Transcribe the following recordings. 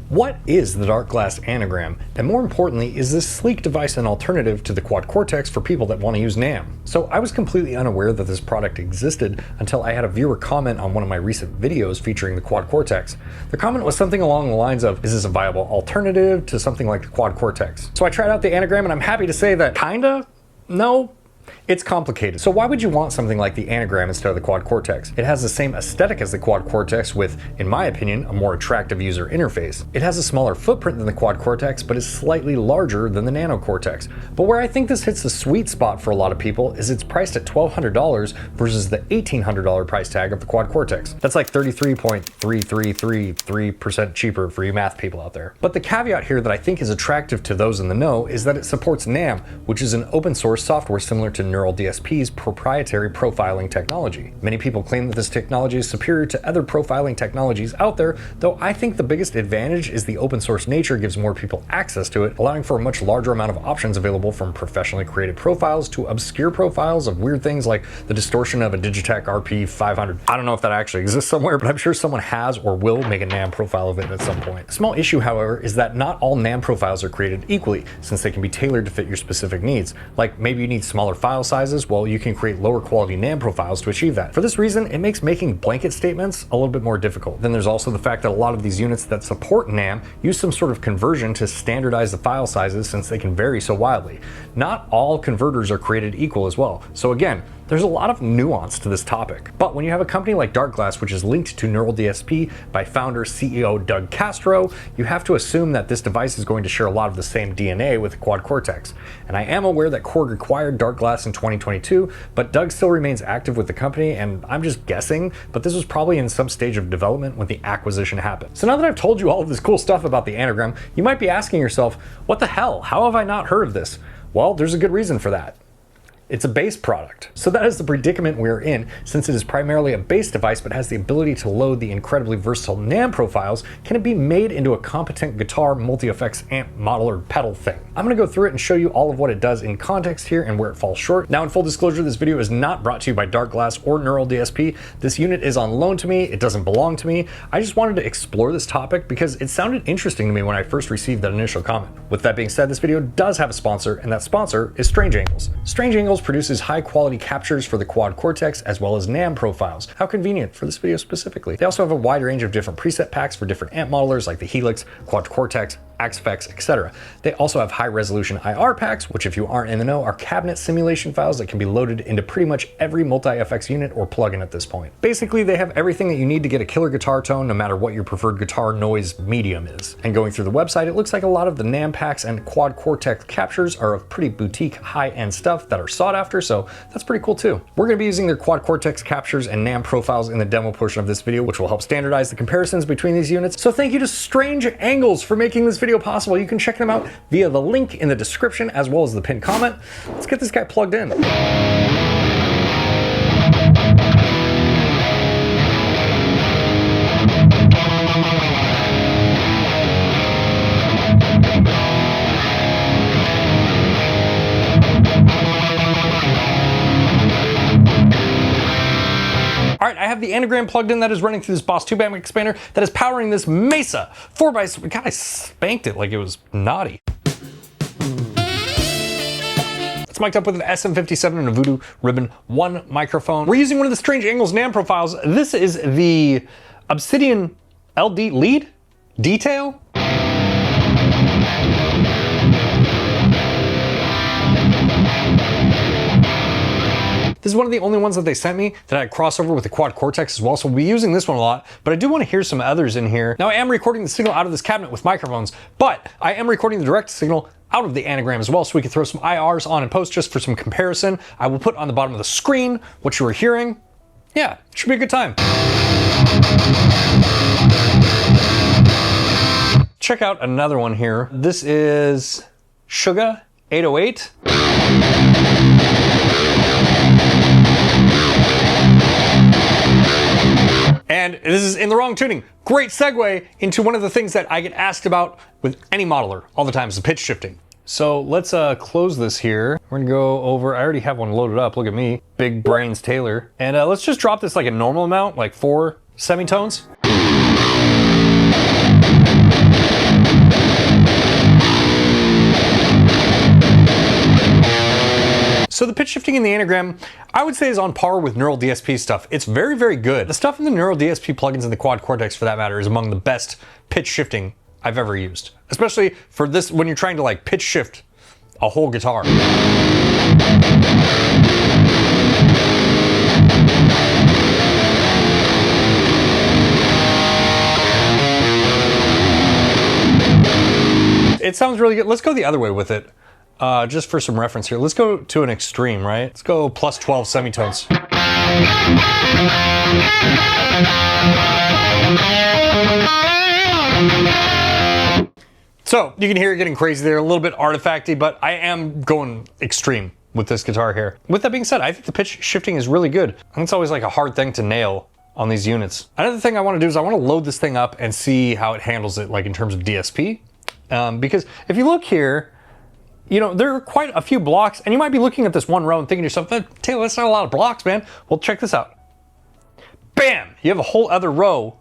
What is the Darkglass Anagram? And more importantly, is this sleek device an alternative to the Quad Cortex for people that want to use NAM? So I was completely unaware that this product existed until I had a viewer comment on one of my recent videos featuring the Quad Cortex. The comment was something along the lines of, is this a viable alternative to something like the Quad Cortex? So I tried out the Anagram and I'm happy to say that kinda, no. It's complicated. So why would you want something like the Anagram instead of the Quad Cortex? It has the same aesthetic as the Quad Cortex with, in my opinion, a more attractive user interface. It has a smaller footprint than the Quad Cortex, but is slightly larger than the Nano Cortex. But where I think this hits the sweet spot for a lot of people is it's priced at $1,200 versus the $1,800 price tag of the Quad Cortex. That's like 33.3333% cheaper for you math people out there. But the caveat here that I think is attractive to those in the know is that it supports NAM, which is an open source software similar to Neural DSP's proprietary profiling technology. Many people claim that this technology is superior to other profiling technologies out there, though I think the biggest advantage is the open source nature gives more people access to it, allowing for a much larger amount of options available from professionally created profiles to obscure profiles of weird things like the distortion of a Digitech RP500. I don't know if that actually exists somewhere, but I'm sure someone has or will make a NAM profile of it at some point. A small issue, however, is that not all NAM profiles are created equally, since they can be tailored to fit your specific needs. Like maybe you need smaller file sizes, well, you can create lower quality NAM profiles to achieve that. For this reason, it makes making blanket statements a little bit more difficult. Then there's also the fact that a lot of these units that support NAM use some sort of conversion to standardize the file sizes since they can vary so wildly. Not all converters are created equal as well. So again, there's a lot of nuance to this topic. But when you have a company like Darkglass, which is linked to Neural DSP by founder CEO Doug Castro, you have to assume that this device is going to share a lot of the same DNA with the Quad Cortex. And I am aware that Korg acquired Darkglass in 2022, but Doug still remains active with the company, and I'm just guessing, but this was probably in some stage of development when the acquisition happened. So now that I've told you all of this cool stuff about the Anagram, you might be asking yourself, what the hell? How have I not heard of this? Well, there's a good reason for that. It's a base product. So that is the predicament we're in, since it is primarily a base device but has the ability to load the incredibly versatile NAM profiles. Can it be made into a competent guitar multi-effects amp model or pedal thing? I'm gonna go through it and show you all of what it does in context here and where it falls short. Now, in full disclosure, this video is not brought to you by Darkglass or Neural DSP. This unit is on loan to me. It doesn't belong to me. I just wanted to explore this topic because it sounded interesting to me when I first received that initial comment. With that being said, this video does have a sponsor, and that sponsor is Strange Angles. Strange Angles produces high quality captures for the Quad Cortex as well as NAM profiles. How convenient for this video specifically. They also have a wide range of different preset packs for different amp modelers like the Helix, Quad Cortex, 𝐒𝐄𝐓𝑑𝐿𝐒, etc. They also have high resolution IR packs, which if you aren't in the know are cabinet simulation files that can be loaded into pretty much every multi-FX unit or plugin at this point. Basically, they have everything that you need to get a killer guitar tone no matter what your preferred guitar noise medium is. And going through the website, it looks like a lot of the NAM packs and Quad Cortex captures are of pretty boutique high-end stuff that are sought after, so that's pretty cool too. We're going to be using their Quad Cortex captures and NAM profiles in the demo portion of this video, which will help standardize the comparisons between these units. So thank you to Strange Angles for making this video possible. You can check them out via the link in the description as well as the pinned comment. Let's get this guy plugged in. All right, I have the Anagram plugged in that is running through this Boss 2 amp expander that is powering this Mesa 4x. God, I spanked it like it was naughty. It's mic'd up with an SM57 and a Voodoo Ribbon 1 microphone. We're using one of the Strange Angles NAM profiles. This is the Obsidian LD lead detail. This is one of the only ones that they sent me that had crossover with the Quad Cortex as well, so we'll be using this one a lot, but I do want to hear some others in here. Now, I am recording the signal out of this cabinet with microphones, but I am recording the direct signal out of the Anagram as well, so we can throw some IRs on and post just for some comparison. I will put on the bottom of the screen what you are hearing. Yeah, it should be a good time. Check out another one here. This is 𝐒𝐿𝐄 808. And this is in the wrong tuning. Great segue into one of the things that I get asked about with any modeler all the time is the pitch shifting. So let's close this here. We're gonna go over, I already have one loaded up, look at me. Big brains Taylor. And let's just drop this like a normal amount, like 4 semitones. So the pitch shifting in the Anagram, I would say, is on par with Neural DSP stuff. It's very, very good. The stuff in the Neural DSP plugins in the Quad Cortex, for that matter, is among the best pitch shifting I've ever used. Especially for this, when you're trying to like pitch shift a whole guitar. It sounds really good. Let's go the other way with it. Just for some reference here. Let's go to an extreme, right? Let's go plus 12 semitones. So you can hear it getting crazy there, a little bit artifacty, but I am going extreme with this guitar here. With that being said, I think the pitch shifting is really good. I think it's always like a hard thing to nail on these units. Another thing I want to do is I want to load this thing up and see how it handles it, like in terms of DSP. Because if you look here, you know, there are quite a few blocks, and you might be looking at this one row and thinking to yourself, Taylor, that's not a lot of blocks, man. Well, check this out. Bam! You have a whole other row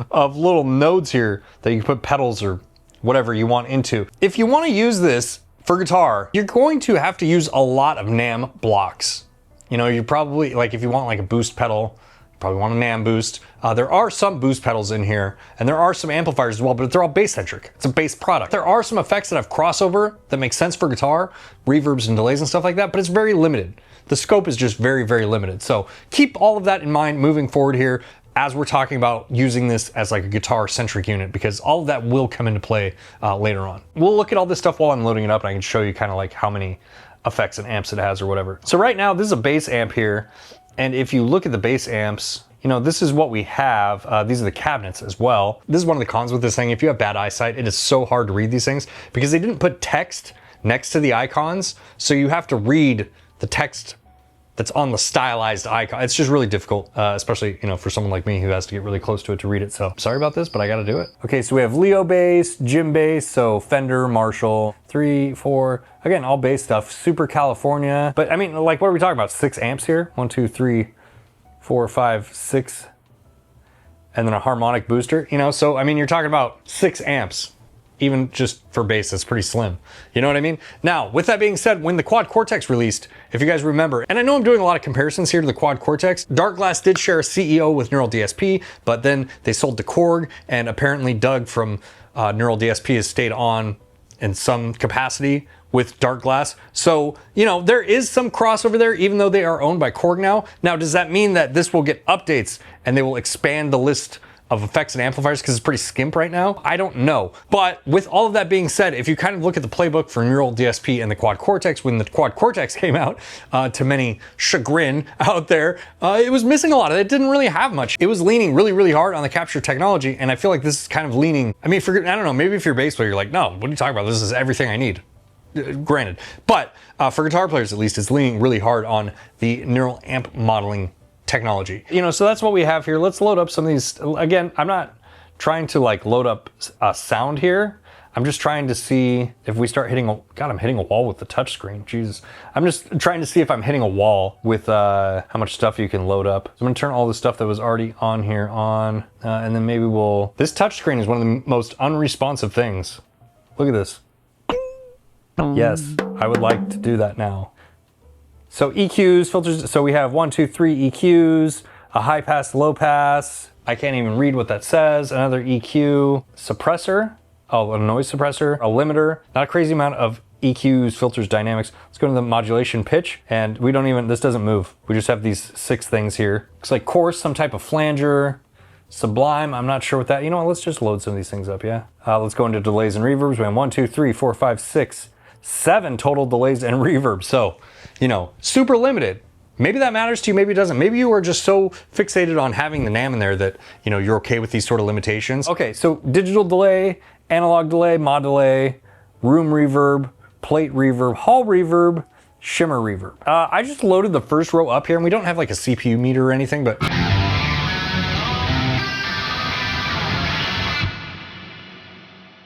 of little nodes here that you can put pedals or whatever you want into. If you want to use this for guitar, you're going to have to use a lot of NAM blocks. You know, you're probably, like if you want like a boost pedal, probably want a NAM boost. There are some boost pedals in here, and there are some amplifiers as well, but they're all bass-centric. It's a bass product. There are some effects that have crossover that make sense for guitar, reverbs and delays and stuff like that, but it's very limited. The scope is just very, very limited. So keep all of that in mind moving forward here as we're talking about using this as like a guitar-centric unit, because all of that will come into play later on. We'll look at all this stuff while I'm loading it up, and I can show you kind of like how many effects and amps it has or whatever. So right now, this is a bass amp here. And if you look at the bass amps, you know, this is what we have. These are the cabinets as well. This is one of the cons with this thing. If you have bad eyesight, it is so hard to read these things because they didn't put text next to the icons. So you have to read the text that's on the stylized icon. It's just really difficult, especially, you know, for someone like me who has to get really close to it to read it. So sorry about this, but I gotta do it. Okay, so we have Leo bass, Jim bass, so Fender, Marshall, 3, 4, again, all bass stuff, Super California. But I mean, like, what are we talking about? 6 amps here? 1, 2, 3, 4, 5, 6, and then a harmonic booster, you know? So, I mean, you're talking about 6 amps. Even just for bass, that's pretty slim. You know what I mean? Now, with that being said, when the Quad Cortex released, if you guys remember, and I know I'm doing a lot of comparisons here to the Quad Cortex, Darkglass did share a CEO with Neural DSP, but then they sold to Korg, and apparently Doug from Neural DSP has stayed on in some capacity with Darkglass. So, you know, there is some crossover there, even though they are owned by Korg now. Now, does that mean that this will get updates and they will expand the list of effects and amplifiers because it's pretty skimp right now? I don't know. But with all of that being said, if you kind of look at the playbook for Neural DSP and the Quad Cortex, when the Quad Cortex came out, to many chagrin out there, it was missing a lot. It didn't really have much. It was leaning really, really hard on the capture technology, and I feel like this is kind of leaning, I mean, I don't know, maybe if you're a bass player, you're like, no, what are you talking about? This is everything I need. Granted. But for guitar players, at least, it's leaning really hard on the neural amp modeling technology. You know, so that's what we have here. Let's load up some of these. Again, I'm not trying to like load up sound here. I'm just trying to see if we start hitting God, I'm hitting a wall with the touchscreen. Jesus. I'm just trying to see if I'm hitting a wall with how much stuff you can load up. So I'm gonna turn all the stuff that was already on here on, and then maybe this touchscreen is one of the most unresponsive things. Look at this. Yes, I would like to do that now. So EQs, filters, so we have 1, 2, 3 EQs, a high pass, low pass. I can't even read what that says. Another EQ, suppressor, a noise suppressor, a limiter, not a crazy amount of EQs, filters, dynamics. Let's go to the modulation pitch, and this doesn't move. We just have these 6 things here. Looks like coarse, some type of flanger, sublime, I'm not sure what that, you know what, let's just load some of these things up, yeah? Let's go into delays and reverbs. We have 1, 2, 3, 4, 5, 6, 7 total delays and reverbs. So, you know, super limited. Maybe that matters to you, maybe it doesn't. Maybe you are just so fixated on having the NAM in there that, you know, you're okay with these sort of limitations. Okay, so digital delay, analog delay, mod delay, room reverb, plate reverb, hall reverb, shimmer reverb. I just loaded the first row up here, and we don't have like a CPU meter or anything, but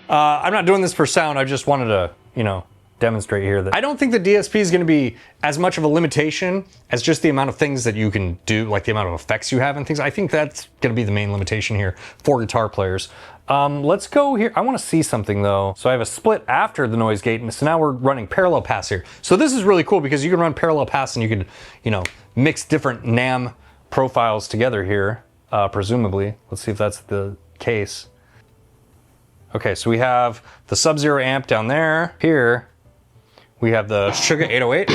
I'm not doing this for sound. I just wanted to, you know, demonstrate here that I don't think the DSP is going to be as much of a limitation as just the amount of things that you can do, like the amount of effects you have and things. I think that's going to be the main limitation here for guitar players. Let's go here. I want to see something though. So I have a split after the noise gate, and so now we're running parallel pass here. So this is really cool because you can run parallel pass and you can, you know, mix different NAM profiles together here, presumably. Let's see if that's the case. Okay, so we have the Sub-Zero amp down there. Here, we have the 𝐒𝐏𝐄𝐂𝐈𝐀𝐋.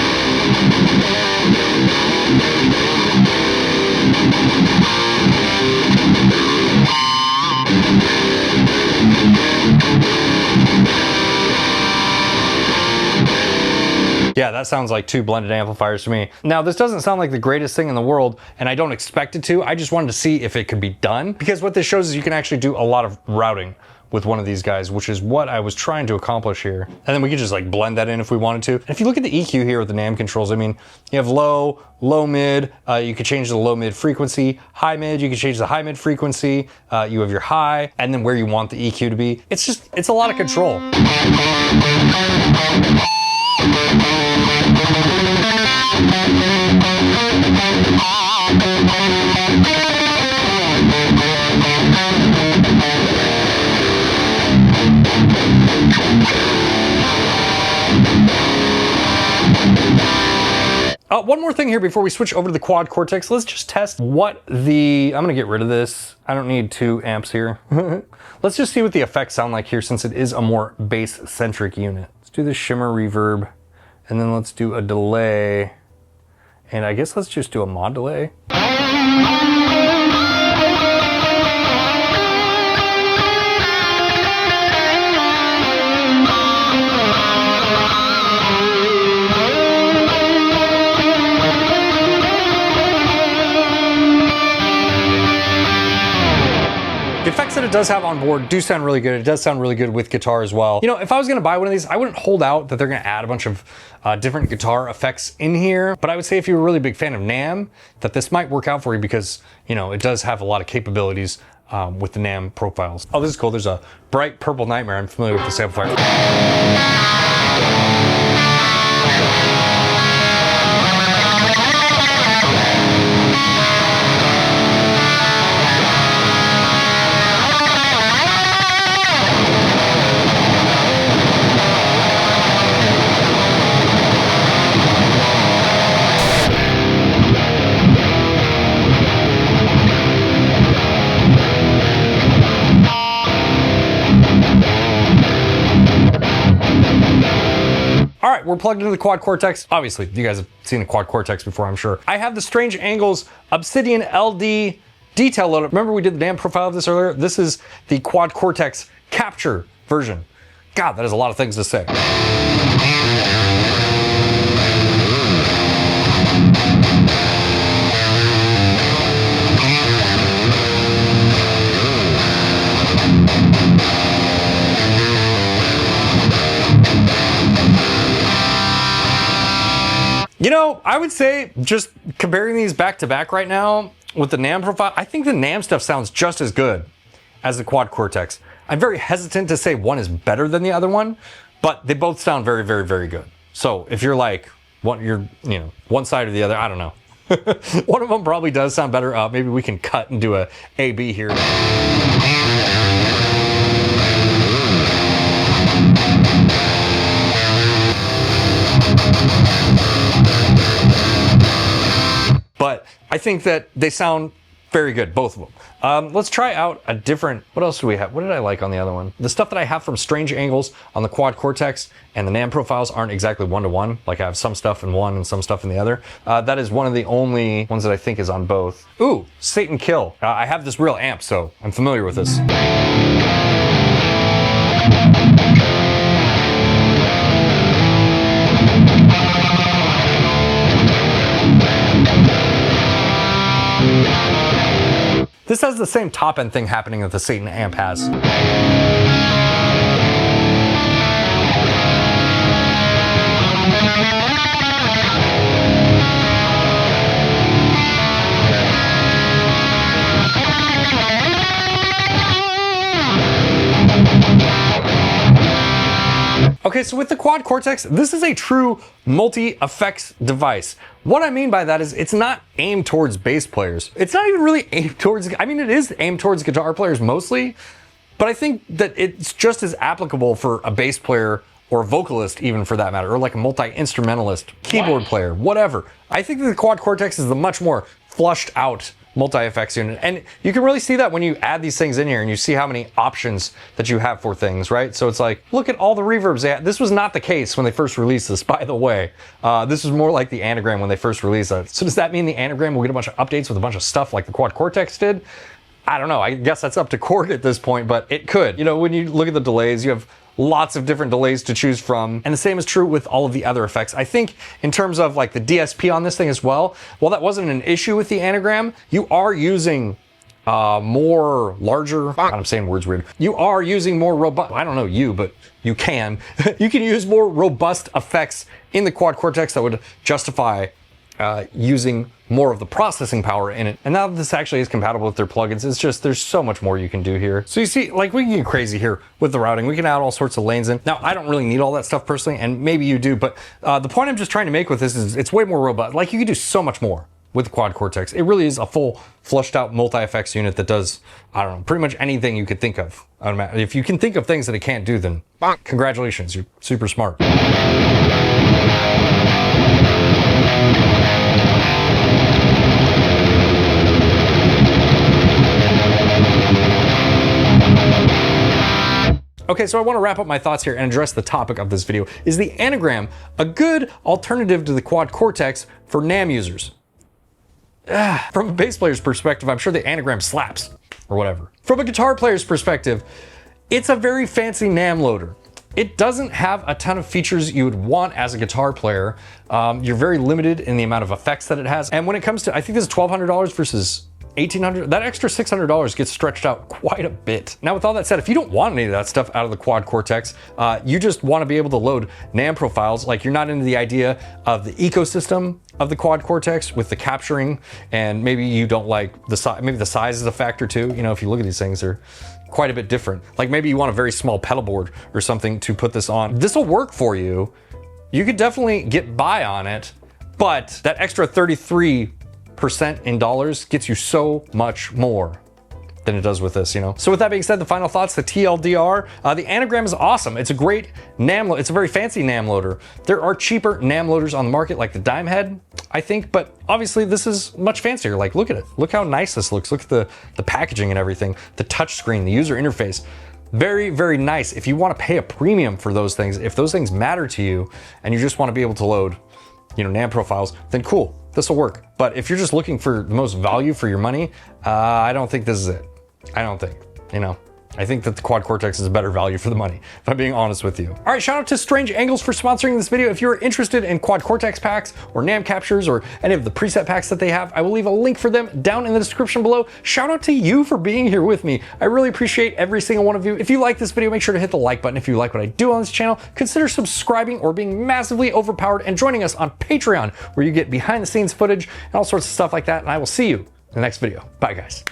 Yeah, that sounds like two blended amplifiers to me. Now, this doesn't sound like the greatest thing in the world, and I don't expect it to. I just wanted to see if it could be done, because what this shows is you can actually do a lot of routing with one of these guys, which is what I was trying to accomplish here. And then we could just like blend that in if we wanted to. And if you look at the EQ here with the NAM controls, I mean, you have low, low mid, you could change the low mid frequency, high mid, you can change the high mid frequency, you have your high, and then where you want the EQ to be. It's just, it's a lot of control. One more thing here before we switch over to the Quad Cortex. Let's just test what the, I'm gonna get rid of this. I don't need 2 amps here. Let's just see what the effects sound like here, since it is a more bass-centric unit. Let's do the shimmer reverb, and then let's do a delay. And I guess let's just do a mod delay. The effects that it does have on board do sound really good. It does sound really good with guitar as well. You know, if I was gonna buy one of these, I wouldn't hold out that they're gonna add a bunch of different guitar effects in here, but I would say if you're a really big fan of NAM, that this might work out for you, because, you know, it does have a lot of capabilities with the NAM profiles. Oh, this is cool. There's a bright purple nightmare. I'm familiar with this amplifier. We're plugged into the Quad Cortex. Obviously, you guys have seen the Quad Cortex before, I'm sure. I have the Strange Angles Obsidian LD detail loader. Remember we did the NAM profile of this earlier? This is the Quad Cortex capture version. God, that is a lot of things to say. You know, I would say, just comparing these back to back right now with the NAM profile, I think the NAM stuff sounds just as good as the Quad Cortex. I'm very hesitant to say one is better than the other one, but they both sound very, very, very good. So if you're like, one side or the other, I don't know. One of them probably does sound better. Maybe we can cut and do a A-B here. But I think that they sound very good, both of them. Let's try out a different, what else do we have? What did I like on the other one? The stuff that I have from Strange Angles on the Quad Cortex and the NAM profiles aren't exactly one-to-one. Like I have some stuff in one and some stuff in the other. That is one of the only ones that I think is on both. Ooh, Satan Kill. I have this real amp, so I'm familiar with this. This has the same top end thing happening that the Satan amp has. Okay, so with the Quad Cortex, this is a true multi-effects device. What I mean by that is it's not aimed towards bass players. It's not even really aimed towards, I mean, it is aimed towards guitar players mostly, but I think that it's just as applicable for a bass player or a vocalist even for that matter, or like a multi-instrumentalist, keyboard player, whatever. I think that the Quad Cortex is the much more flushed out multi-effects unit. And you can really see that when you add these things in here and you see how many options that you have for things, right? So it's like, look at all the reverbs they had. This was not the case when they first released this, by the way. This was more like the Anagram when they first released it. So does that mean the Anagram will get a bunch of updates with a bunch of stuff like the Quad Cortex did? I don't know. I guess that's up to Korg at this point, but it could. You know, when you look at the delays, you have lots of different delays to choose from. And the same is true with all of the other effects. I think in terms of like the DSP on this thing as well, while that wasn't an issue with the Anagram, you are using more larger, God, I'm saying words weird. You are using more robust, I don't know you, but you can. You can use more robust effects in the Quad Cortex that would justify using more of the processing power in it. And now that this actually is compatible with their plugins, it's just, there's so much more you can do here. So you see, like we can get crazy here with the routing. We can add all sorts of lanes in. Now, I don't really need all that stuff personally, and maybe you do, but the point I'm just trying to make with this is it's way more robust. Like you can do so much more with the Quad Cortex. It really is a full flushed out multi-effects unit that does, I don't know, pretty much anything you could think of. If you can think of things that it can't do, then congratulations, you're super smart. Okay, so I want to wrap up my thoughts here and address the topic of this video. Is the Anagram a good alternative to the Quad Cortex for NAM users? From a bass player's perspective, I'm sure the Anagram slaps, or whatever. From a guitar player's perspective, it's a very fancy NAM loader. It doesn't have a ton of features you would want as a guitar player. You're very limited in the amount of effects that it has. And when it comes to, I think this is $1,200 versus $1,800, that extra $600 gets stretched out quite a bit. Now, with all that said, if you don't want any of that stuff out of the Quad Cortex, you just want to be able to load NAM profiles, like you're not into the idea of the ecosystem of the Quad Cortex with the capturing, and maybe you don't like the size, maybe the size is a factor too. You know, if you look at these things, they're quite a bit different. Like maybe you want a very small pedal board or something to put this on. This will work for you. You could definitely get by on it, but that extra 33% in dollars gets you so much more than it does with this, you know? So with that being said, the final thoughts, the TLDR, the Anagram is awesome. It's a great NAM loader. It's a very fancy NAM loader. There are cheaper NAM loaders on the market like the Dime Head, I think, but obviously this is much fancier. Like, look at it. Look how nice this looks. Look at the packaging and everything, the touch screen, the user interface. Very, very nice. If you want to pay a premium for those things, if those things matter to you and you just want to be able to load, you know, NAM profiles, then cool, this will work. But if you're just looking for the most value for your money, I don't think this is it. I don't think, you know. I think that the Quad Cortex is a better value for the money, if I'm being honest with you. All right, shout out to Strange Angles for sponsoring this video. If you're interested in Quad Cortex packs or NAM captures or any of the preset packs that they have, I will leave a link for them down in the description below. Shout out to you for being here with me. I really appreciate every single one of you. If you like this video, make sure to hit the like button. If you like what I do on this channel, consider subscribing or being massively overpowered and joining us on Patreon, where you get behind the scenes footage and all sorts of stuff like that. And I will see you in the next video. Bye, guys.